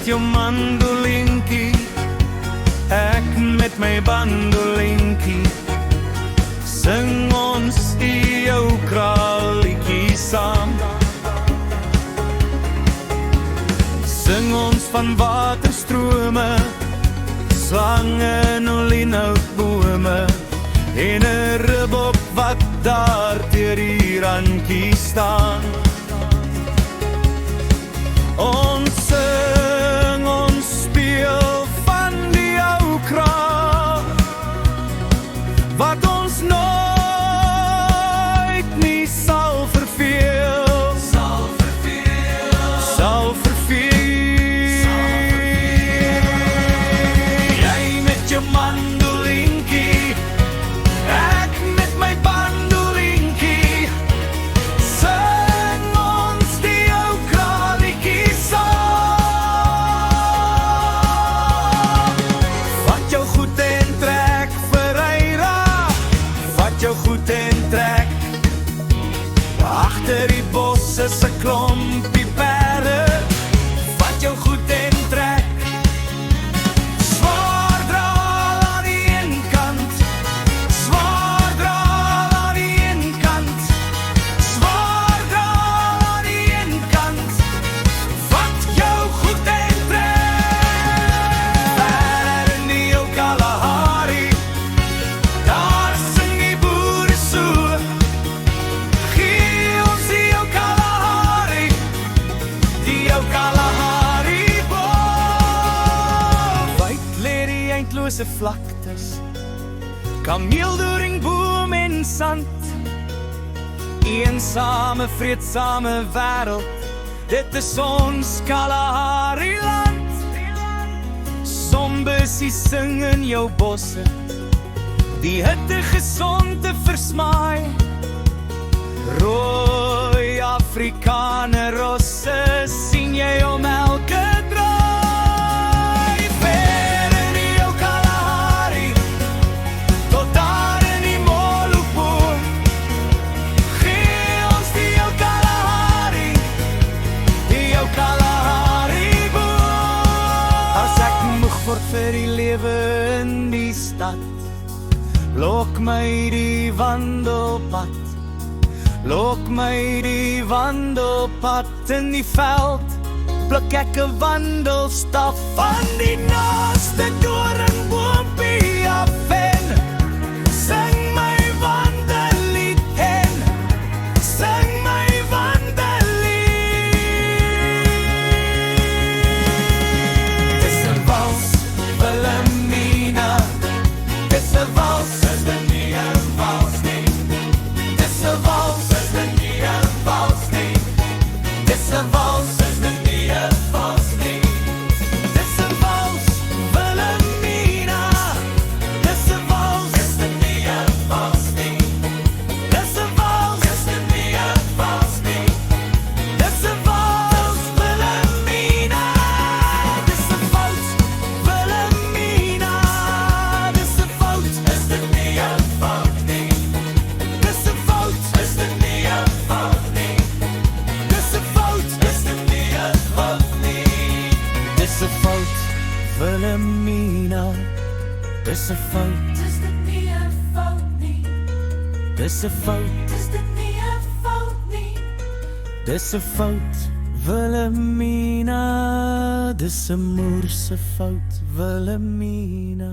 met jou mandolinkie, ek met my bandolinkie, sing ons jou kraalliedjie saam. Sing ons van waterstrome, slange en olienoutbome, en 'n ribbok wat daar teer die randjie staan. Ons sing, ons speel van die ou kraal, wat ons nooit nie sal verveel. Sal verveel. Jy met jou mandolinkie, ek met my bandolinkie, sing ons die ou kraalliedjie saam. Vat jou goed en trek Ferreira, vat jou goed en trek. Agter die bos is 'n klompie perde, vat jou goed en trek. Swaar draal aan die een kant, swaar draal aan die een kant, swaar draal aan die een kant, vat jou goed en trek. Ver in die ou Kalahari, daar sing die boere so, gee ons die ou Kalahari, die ou Kalahari boom. Wyd lê die eindlose vlaktes, kameeldoring, boom en sand, eensame, vreedsame wêreld, dit is ons Kalahari land. Sombussies sing in jou bosse, die hitte gesond te versmaai. Rooi Afrikaner rosse sien jy om elke draai. Ver in die ou Kalahari, tot daar in die Molopo, gee ons die ou Kalahari, die ou Kalahari boom. As ek moeg word vir die lewe in die stad, lok my die wandelpad, lok my die wandelpad in die veld, pluk ek 'n wandelstaf van die naaste doringboompie af en sing my wandellied en sing my wandellied. Dis 'n wals, Wilhelmina, dis 'n wals, is dit nie 'n wals nie. Dis 'n wals, is dit nie 'n wals nie. Dis 'n wals, is dit nie 'n wals nie. Dis 'n wals, Wilhelmina, dis 'n wals, is dit nie 'n wals nie. Dis 'n wals, is dit nie 'n wals nie. Dis 'n wals, Wilhelmina, dis 'n wals, Wilhelmina, dis 'n wals, is dit nie 'n wals nie. Dis 'n fout, is dit nie 'n fout nie. Dis 'n fout, is dit nie 'n fout nie. Dis 'n fout, Wilhelmina, dis 'n fout, Is dit nie 'n fout nie? dis 'n fout, Is dit nie 'n fout nie? dis 'n fout, Wilhelmina, dis 'n moerse fout, Wilhelmina.